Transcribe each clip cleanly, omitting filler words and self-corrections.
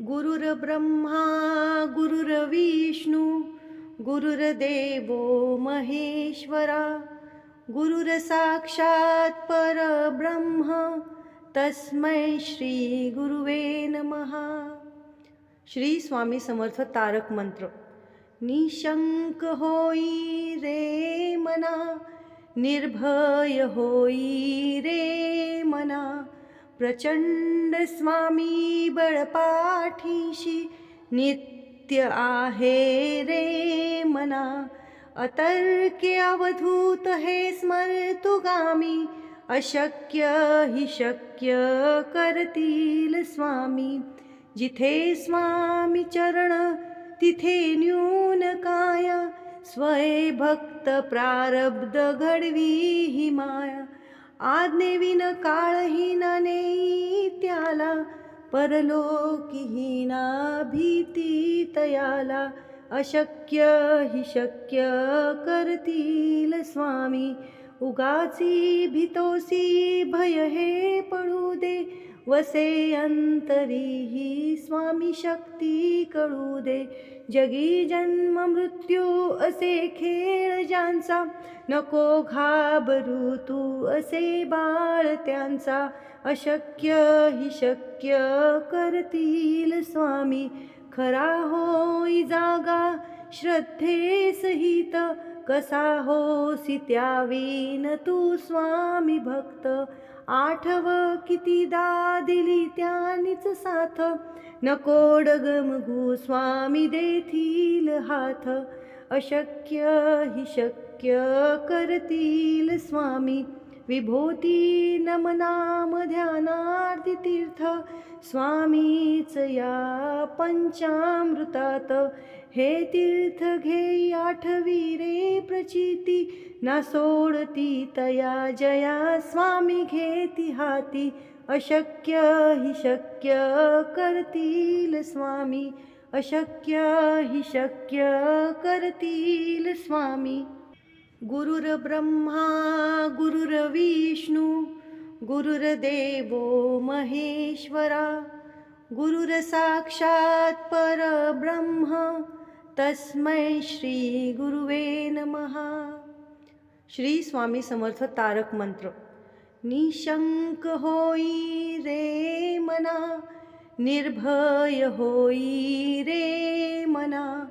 गुरुर्ब्रह्मा गुरुर्विष्णू गुरुर्देवो महेश्वरा गुरुर्साक्षात् परब्रह्म तस्मै श्री गुरुवे नमः. श्री स्वामी समर्थ तारक मंत्र. निशंक होई रे मना, निर्भय होई रे मना, प्रचंड स्वामी बळपाठीशी नित्य आहे रे मना. अतर्क्य अवधूत हे स्मर्तुगामी, अशक्य हि शक्य करतील स्वामी. जिथे स्वामी चरण तिथे न्यून काया, स्वय भक्त प्रारब्ध घडवी ही माया. आज्ञेविन काळहीना नेई त्याला, परलोकीहीना भीती तयाला. अशक्य हि शक्य करतील स्वामी. उगाची भीतोसी भय हे पडू दे, वसे अंतरी ही स्वामी शक्ती कळू दे. जगी जन्म मृत्यू असे खेळ ज्यांचा, नको घाबरू तू असे बाळ त्यांचा. अशक्य हि शक्य करतील स्वामी. खरा होई जागा श्रद्धे सहित, कसा होसी त्यावीन तू स्वामी भक्त. आठव कितीदा दिली त्यानीच साथ, नको डगमगू स्वामी देतील हात. अशक्य हि शक्य करतील स्वामी. विभूती नमनाम ध्यानार्दी तीर्थ, स्वामीच या पंचामृतात. हे तीर्थ घेई आठवी रे प्रचिती, ना सोडती तया जया स्वामी घेती हाती. अशक्य हि शक्य करतील स्वामी. अशक्य हि शक्य करतील स्वामी. गुरुर्ब्रह्मा गुरुर्विष्णू गुरुर्देवो महेश्वरा गुरुर्साक्षात् परब्रह्म तस्मै श्री गुरुवे नमः. श्री स्वामी समर्थ तारक मंत्र. निशंक होई रे मना, निर्भय होई रे मना,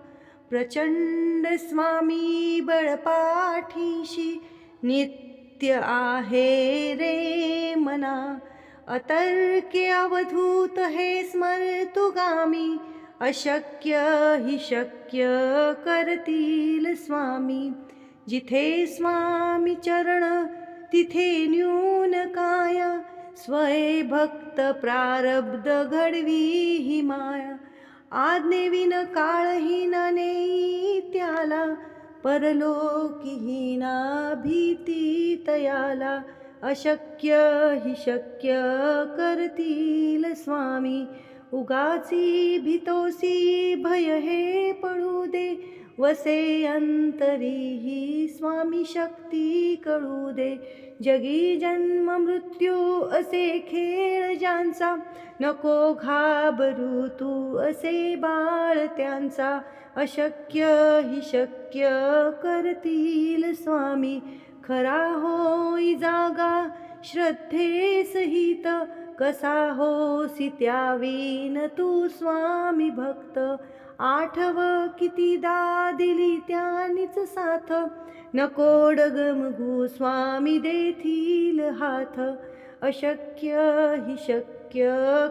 प्रचंड स्वामी बळपाठीशी नित्य आहे रे मना. अतर्क्य अवधूत हे स्मर्तुगामी, अशक्य हि शक्य करतील स्वामी. जिथे स्वामी चरण तिथे न्यून काया, स्वय भक्त प्रारब्ध घडवी ही माया. आज्ञेविन काळहीना नेई त्याला, परलोकीहीना भीती तयाला. अशक्य हि शक्य करतील स्वामी. उगाची भीतोसी भय हे पडू दे, वसे अंतरी ही स्वामी शक्ती कळू दे. जगी जन्म मृत्यू असे खेळ ज्यांचा, नको घाबरू तू असे बाळ त्यांचा. अशक्य हि शक्य करतील स्वामी. खरा होई जागा श्रद्धे सहित, कसा होसी त्यावीन तू स्वामी भक्त. आठव कितीदा दिली त्यानीच साथ, नको डगमगू स्वामी देतील हात. अशक्य हि शक्य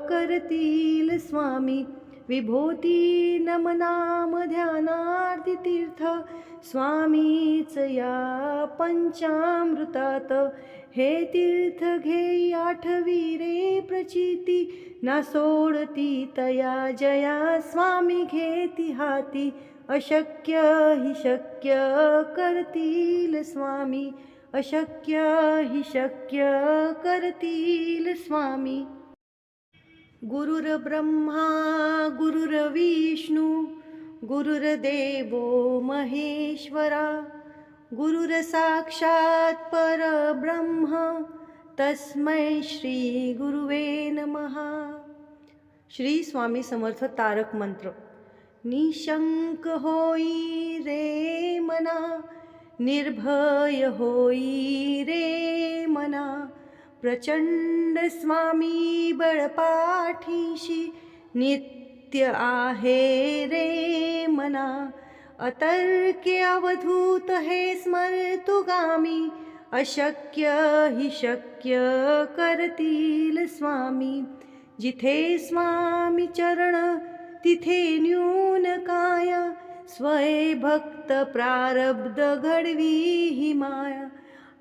करतील स्वामी. विभूती नमनाम ध्यानार्दी तीर्थ, स्वामीच या पंचामृतात. हे तीर्थ घेई आठवी रे प्रचिती, ना सोडती तया जया स्वामी घेती हाती. अशक्य हि शक्य करतील स्वामी. अशक्य हि शक्य करतील स्वामी. गुरुर्ब्रह्मा गुरुर्विष्णू गुरुर्देवो महेश्वरा गुरुर्साक्षात् परब्रह्म तस्मै श्री गुरुवे नमः. श्री स्वामी समर्थ तारक मंत्र. निशंक होई रे मना, निर्भय होई रे मना, प्रचंड स्वामी बळपाठीशी नित्य आहे रे मना. अतर्क्य अवधूत हे स्मर्तुगामी, अशक्य हि शक्य करतील स्वामी. जिथे स्वामी चरण तिथे न्यून काया, स्वय भक्त प्रारब्ध घडवी ही माया.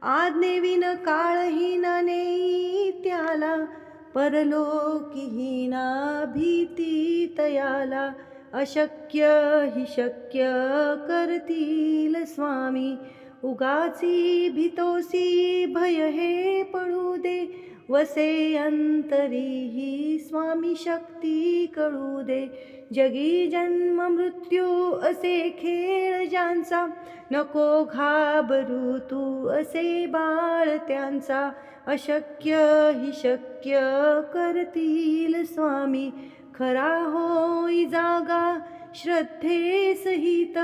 आज्ञेविन काळहीना नेई त्याला, परलोकीहीना भीती तयाला. अशक्य हि शक्य करतील स्वामी. उगाची भीतोसी भय हे पडू दे, वसे अंतरी ही स्वामी शक्ती कळू दे. जगी जन्म मृत्यू असे खेळ ज्यांचा, नको घाबरू तू असे बाळ त्यांचा. अशक्य हि शक्य करतील स्वामी. खरा होई जागा श्रद्धे सहित,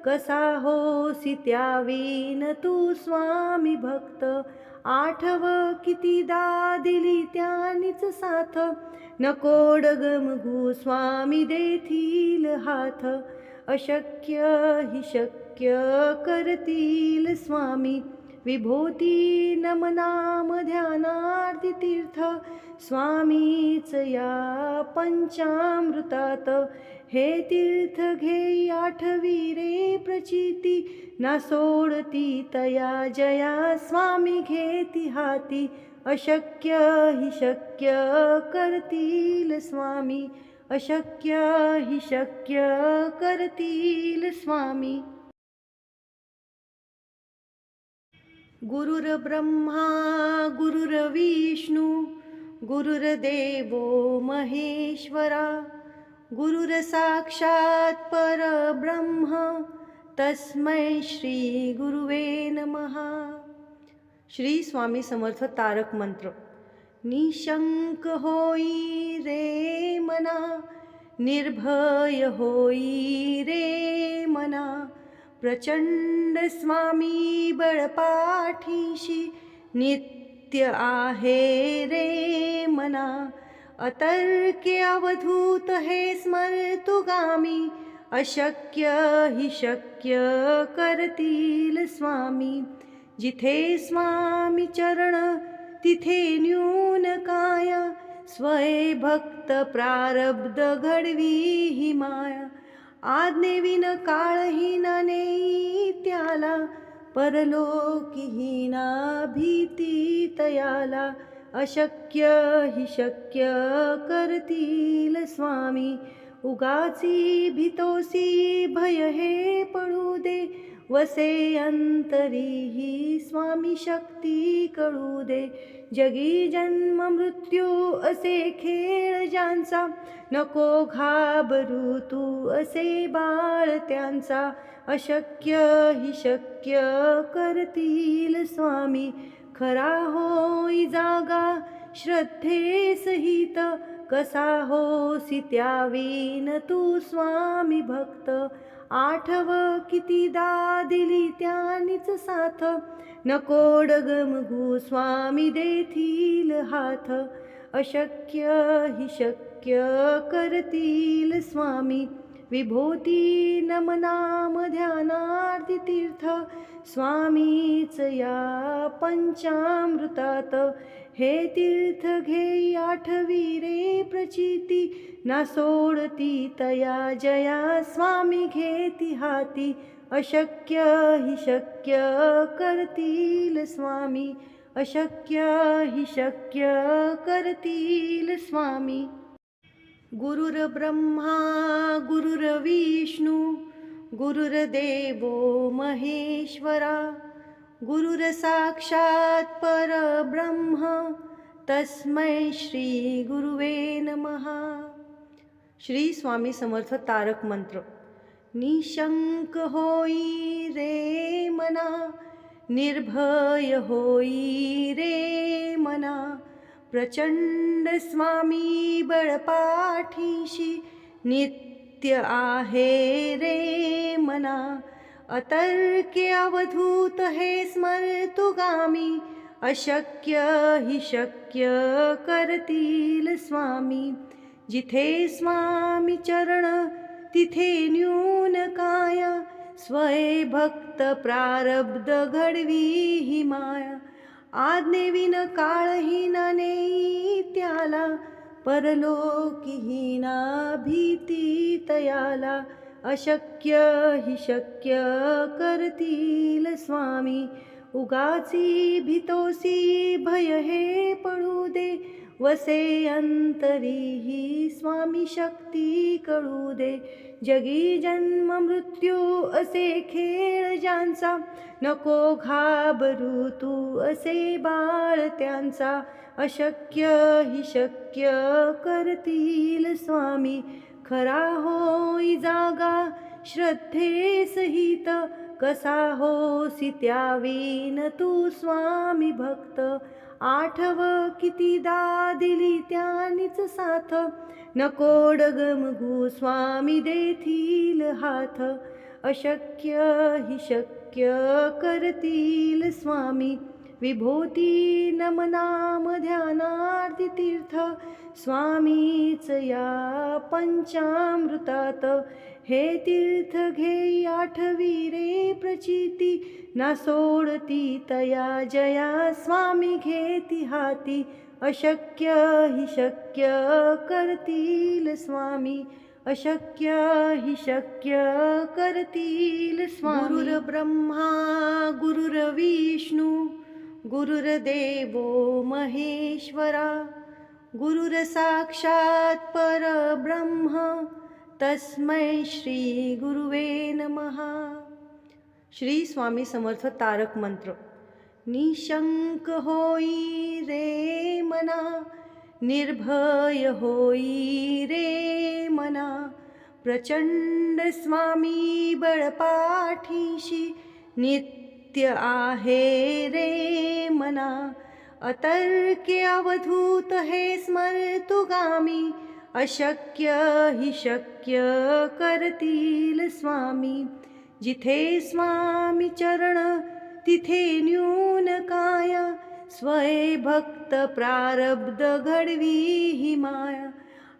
कसा होसी त्यावीन तू स्वामी भक्त. आठव कितीदा दिली त्यानीच साथ, नको डगमगू स्वामी देतील हात. अशक्य हि शक्य करतील स्वामी. विभूती नमनाम ध्यानार्दी तीर्थ, स्वामीच या पंचामृतात. हे तीर्थ घेई आठवी रे प्रचिती, ना सोडती तया जया स्वामी घेती हाती. अशक्य हि शक्य करतील स्वामी. अशक्य हि शक्य करतील स्वामी. गुरुर्ब्रह्मा गुरुर्विष्णू, गुरुर्देवो महेश्वरा. गुरुर साक्षात परब्रह्म, तस्मै श्री गुरुवे नमः. श्री स्वामी समर्थ तारक मंत्र. निशंक होई रे मना, निर्भय होई रे मना, प्रचंड स्वामी बळपाठीशी नित्य आहे रे मना. अतर्क्य अवधूत हे स्मर्तुगामी, अशक्य हि शक्य करतील स्वामी. जिथे स्वामी चरण तिथे न्यून काया, स्वय भक्त प्रारब्ध घडवी ही माया. आज्ञेविन काळहीना नेई त्याला, परलोकीहीना भीती तयाला. अशक्य हि शक्य करतील स्वामी. उगाची भीतोसी भय हे पडू दे, वसे अंतरी ही स्वामी शक्ती कळू दे. जगी जन्म मृत्यू असे खेळ ज्यांचा, नको घाबरू तू असे बाळ त्यांचा. अशक्य हि शक्य करतील स्वामी. खरा होई जागा श्रद्धे सहित, कसा होसी त्यावीन तू स्वामी भक्त. आठव कितीदा दिली त्यानीच साथ, नको डगमगू स्वामी देतील हात. अशक्य हि शक्य करतील स्वामी. विभूती नमनाम ध्यानार्दी तीर्थ, स्वामीच या पंचामृतात. हे तीर्थ घेई आठवी रे प्रचिती, ना सोडती तया जया स्वामी घेती हाती. अशक्य हि शक्य करतील स्वामी. अशक्य हि शक्य करतील स्वामी. गुरुर्ब्रह्मा गुरुर्विष्णू, गुरुर्देवो महेश्वरा. गुरुर साक्षात परब्रह्म, तस्मै श्री गुरुवे नमः. श्री स्वामी समर्थ तारक मंत्र. निशंक होई रे मना, निर्भय होई रे मना, प्रचंड स्वामी बळपाठीशी नित्य आहे रे मना. अतर्क्य अवधूत हे स्मर्तुगामी, अशक्य हि शक्य करतील स्वामी. जिथे स्वामी चरण तिथे न्यून काया, स्वये भक्त प्रारब्ध घडवी ही माया. आज्ञेविन काळहीना नेई त्याला, परलोकीहीना भीती तयाला. अशक्य हि शक्य करतील स्वामी. उगाची भीतोसी भय हे पडू दे, वसे अंतरी ही स्वामी शक्ती कळू दे. जगी जन्म मृत्यू असे खेळ ज्यांचा, नको घाबरू तू असे बाळ त्यांचा. अशक्य हि शक्य करतील स्वामी. खरा होई जागा श्रद्धे सहित, कसा होसी त्यावीन तू स्वामी भक्त. आठव कितीदा दिली त्यानीच साथ, नको डगमगू स्वामी देतील हात. अशक्य हि शक्य करतील स्वामी. विभूती नमनाम ध्यानार्दी तीर्थ, स्वामीच या पंचामृतात. हे तीर्थ घेई आठवी रे प्रचिती, ना सोडती तया जया स्वामी घेती हाती. अशक्य हि शक्य करतील स्वामी. अशक्य हि शक्य करतील स्वामी. गुरुर्ब्रह्मा गुरुर्विष्णू गुरुर्देवो महेश्वरा. गुरुर्साक्षात् परब्रह्म, तस्मै श्री गुरुवे नमः. श्री स्वामी समर्थ तारक मंत्र. निशंक होई रे मना, निर्भय होई रे मना. प्रचंड स्वामी बळपाठीशी नित्य आहे रे मना. अतर्क्य अवधूत हे स्मर्तुगामी, अशक्य हि शक्य करतील स्वामी. जिथे स्वामी चरण तिथे न्यून काया, स्वये भक्त प्रारब्ध घडवी ही माया.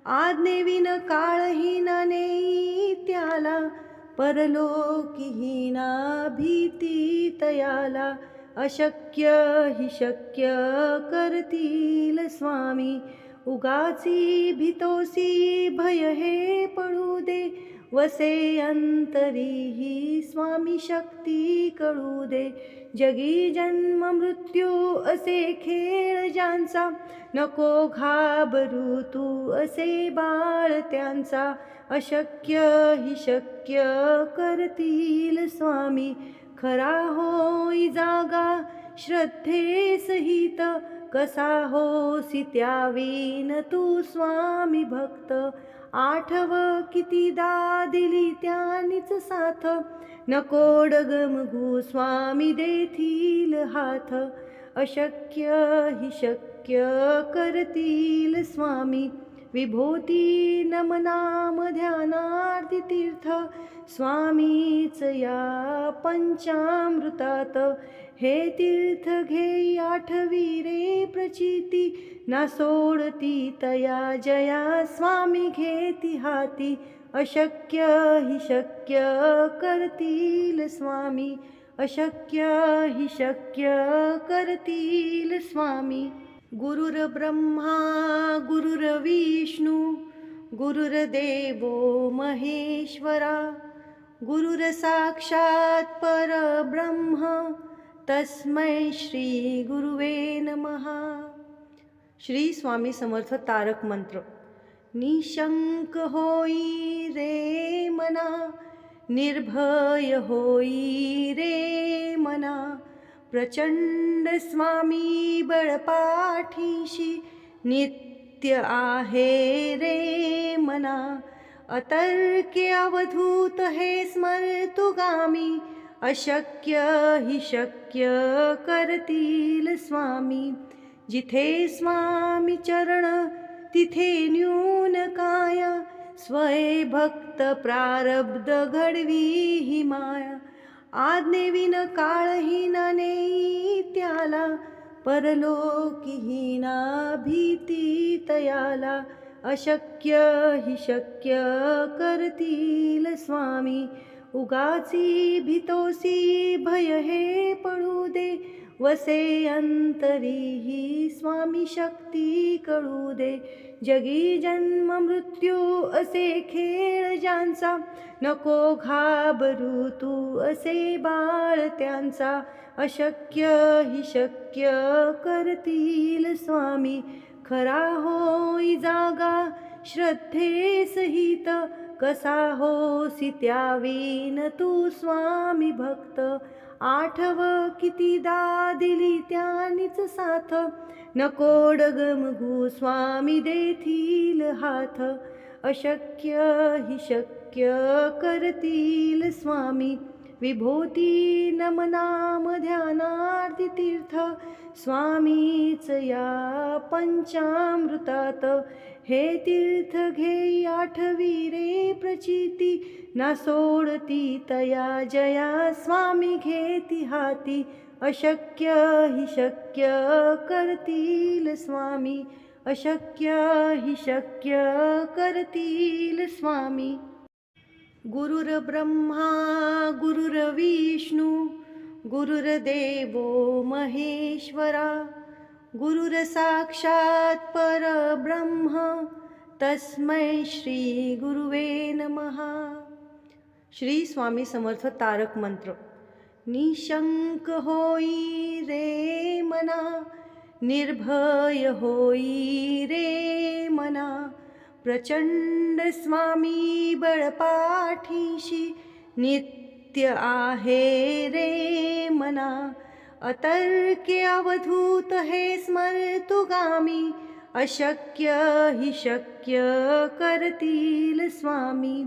आज्ञेविन काळहीना नेई त्याला, परलोकीहीना भीती तयाला. अशक्य हि शक्य करतील स्वामी. उगाची भीतोसी भय हे पडू दे, वसे अंतरी ही स्वामी शक्ती कळू दे. जगी जन्म मृत्यू असे खेळ ज्यांचा, नको घाबरू तू असे बाळ त्यांचा. अशक्य हि शक्य करतील स्वामी. खरा होई जागा श्रद्धे सहित, कसा होसी त्यावीन तू स्वामी भक्त. आठव कितीदा दिली त्यानीच साथ, नको डगमगू स्वामी देतील हात. अशक्य हि शक्य करतील स्वामी. विभूती नमनाम ध्यानार्दी तीर्थ, स्वामीच या पंचामृतात. हे तीर्थ घेई आठवी रे प्रचिती, ना सोडती तया जया स्वामी घेती हाती. अशक्य हि शक्य करतील स्वामी. अशक्य हि शक्य करतील स्वामी. गुरुर्ब्रह्मा गुरुर्विष्णू गुरुर्देवो महेश्वरा. गुरुर्साक्षात् परब्रह्म, तस्मै श्री गुरुवे नमः. श्री स्वामी समर्थ तारक मंत्र. निशंक होई रे मना, निर्भय होई रे मना. प्रचंड स्वामी बळपाठीशी नित्य आहे रे मना. अतर्क्य अवधूत हे स्मर्तुगामी, अशक्य हि शक्य करतील स्वामी. जिथे स्वामी चरण तिथे न्यून काया, स्वये भक्त प्रारब्ध घडवी ही माया. आज्ञेविन काळहीना नेई त्याला, परलोकीहीना भीती तयाला. अशक्य हि शक्य करतील स्वामी, उगाची भीतोसी भय हे पडू दे. वसे अंतरी ही स्वामी शक्ती कळू दे. जगी जन्म मृत्यू असे खेळ ज्यांचा, नको घाबरू तू असे बाळ त्यांचा. अशक्य हि शक्य करतील स्वामी, खरा होई जागा श्रद्धे सहित. कसा होसी त्यावीन तू स्वामी भक्त, आठव कितीदा दिली त्यानीच साथ. नको डगमगू स्वामी देतील हात. अशक्य हि शक्य करतील स्वामी, विभूती नमनाम ध्यानार्दी तीर्थ. स्वामीच या पंचामृतात, हे तीर्थ घेई आठवी रे प्रचिती. ना सोडती तया जया स्वामी घेती हाती. अशक्य हि शक्य करतील स्वामी, अशक्य हि शक्य करतील स्वामी. गुरुर्ब्रह्मा गुरुर्विष्णू गुरुर्देवो महेश्वरा, गुरुर्साक्षात् परब्रह्म तस्मै श्री गुरुवे नमः. श्री स्वामी समर्थ तारक मंत्र. निशंक होई रे मना, निर्भय होई रे मना. प्रचंड स्वामी बळपाठीशी, नित्य आहे रे मना. अतर्क्य अवधूत हे स्मर्तुगामी, अशक्य हि शक्य करतील स्वामी.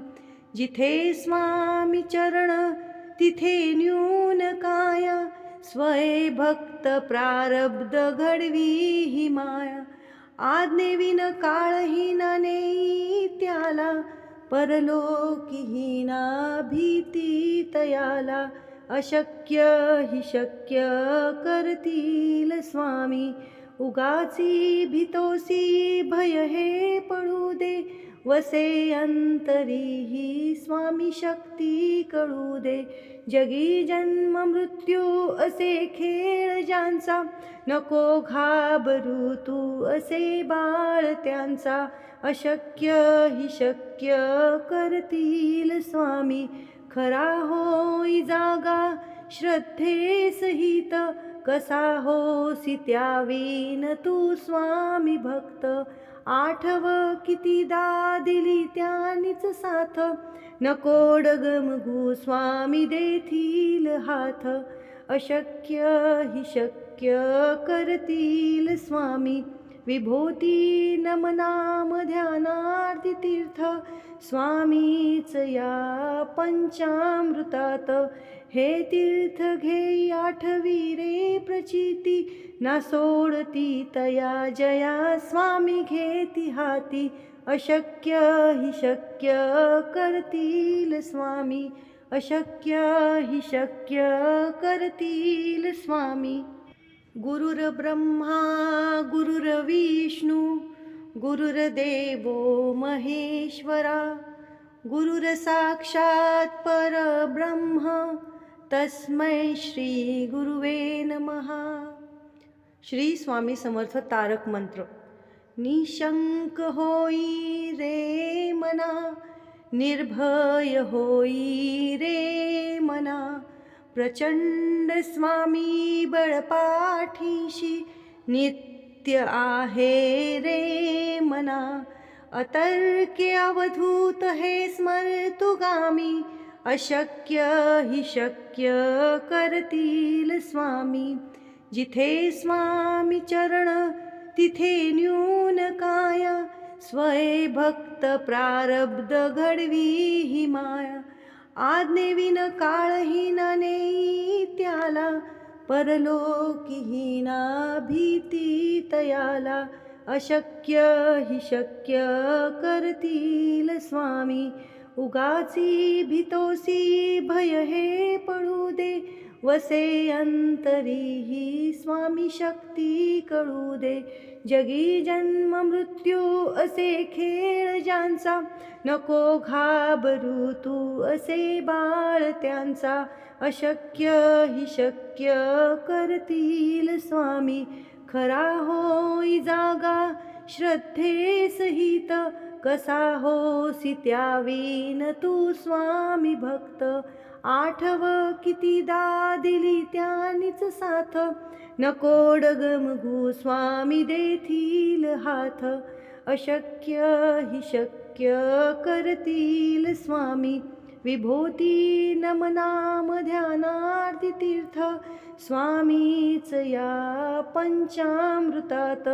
जिथे स्वामी चरण तिथे न्यून काया, स्वये भक्त प्रारब्ध घडवी ही माया. आज्ञेविन काळहीना नेई त्याला, परलोकीहीना भीती तयाला. अशक्य हि शक्य करतील स्वामी, उगाची भीतोसी भय हे पडू दे. वसे अंतरी ही स्वामी शक्ती कळू दे. जगी जन्म मृत्यू असे खेळ ज्यांचा, नको घाबरू तू असे बाळ त्यांचा. अशक्य हि शक्य करतील स्वामी, खरा होई जागा श्रद्धे सहित. कसा होसी त्यावीन तू स्वामी भक्त, आठव कितीदा दिली त्यानीच साथ. नको डगमगू स्वामी देतील हात. अशक्य हि शक्य करतील स्वामी, विभूती नमनाम ध्यानार्दी तीर्थ. स्वामीच या पंचामृतात, हे तीर्थ घेई आठवी रे प्रचिती. ना सोडती तया जया स्वामी घेती हाती. अशक्य हि शक्य करतील स्वामी, अशक्य हि शक्य करतील स्वामी. गुरुर्ब्रह्मा गुरुर्विष्णू गुरुर्देवो महेश्वरा, गुरुर्साक्षात् परब्रह्म तस्मै श्री गुरुवे नमः. श्री स्वामी समर्थ तारक मंत्र. निशंक होई रे मना, निर्भय होई रे मना. प्रचंड स्वामी बळपाठीशी, नित्य आहे रे मना. अतर्क्य अवधूत हे स्मर्तुगामी, अशक्य हि शक्य करतील स्वामी. जिथे स्वामी चरण तिथे न्यून काया, स्वये भक्त प्रारब्ध घडवी ही माया. आज्ञेविन काळहीना नेई त्याला, परलोकीहीना भीती तयाला अशक्य हि शक्य करतील स्वामी उगाची भीतोसी भय हे पडू दे वसे अंतरीही स्वामी शक्ती कळू दे जगी जन्म मृत्यू असे खेळ ज्यांचा नको घाबरू तू असे बाळ त्यांचा अशक्य हि शक्य करतील स्वामी खरा होई जागा श्रद्धे सहित कसा होसी त्यावीन तू स्वामी भक्त आठव कितीदा दिली त्यानीच साथ नको डगमगू स्वामी देतील हात अशक्य हि शक्य करतील स्वामी विभूती नमनाम ध्यानार्ती तीर्थ स्वामीच या पंचामृतात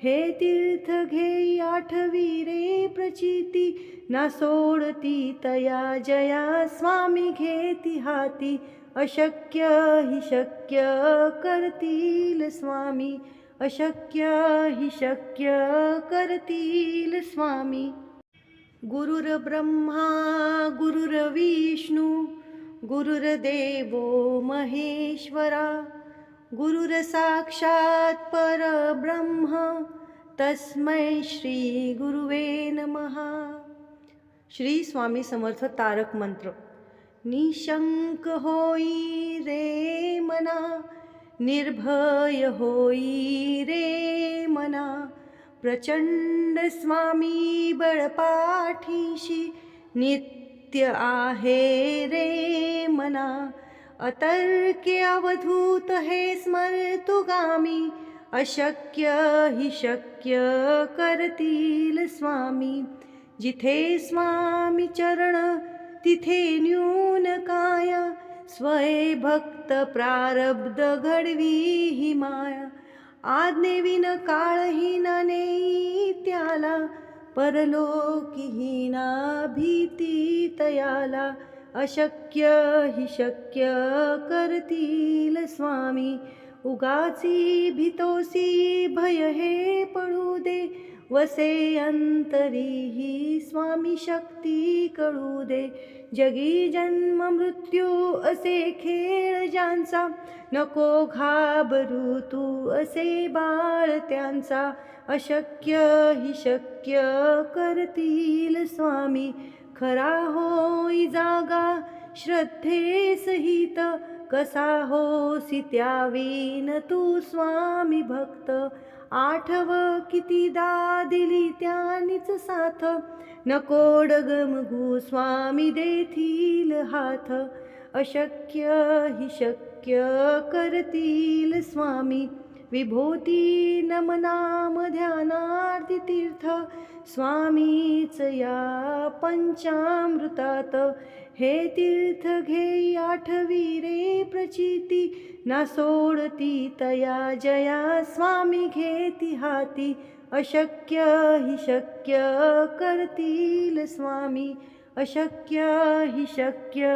हे तीर्थ घेई आठवी रे प्रचिती ना सोडती तया जया स्वामी घेती हाती अशक्य हि शक्य करतील स्वामी अशक्य हि शक्य करतील स्वामी गुरुर्ब्रह्मा गुरुर्विष्णू गुरुर्देवो महेश्वरा गुरुर्साक्षात् परब्रह्म तस्मै श्री गुरुवे नमः श्री स्वामी समर्थ तारक मंत्र निशंक होई रे मना निर्भय होई रे मना प्रचंड स्वामी बळपाठीशी नित्य आहे रे मना अतर्क्य अवधूत हे स्मर्तुगामी अशक्य हि शक्य करतील स्वामी जिथे स्वामी चरण तिथे न्यून काया स्वय भक्त प्रारब्ध घडवी ही माया आज्ञेविन काळहीना नेई त्याला परलोकीहीना भीती तयाला अशक्य हि शक्य करतील स्वामी उगाची भीतोसी भय हे पडू दे वसे अंतरीही स्वामी शक्ती कळू दे जगी जन्म मृत्यू असे खेळ ज्यांचा नको घाबरू तू असे बाळ त्यांचा अशक्य हि शक्य करतील स्वामी खरा होई जागा श्रद्धे सहित कसा होसी त्यावीन तू स्वामी भक्त आठव कितीदा दिली त्यानीच साथ नको डगमगू स्वामी देतील हात अशक्य हि शक्य करतील स्वामी विभूती नमनाम ध्यानार्ती तीर्थ स्वामीच या पंचामृतात हे तीर्थ घेई आठवी रे प्रचिती ना सोडती तया जया स्वामी घेती हाती अशक्य हि शक्य करतील स्वामी अशक्य हि शक्य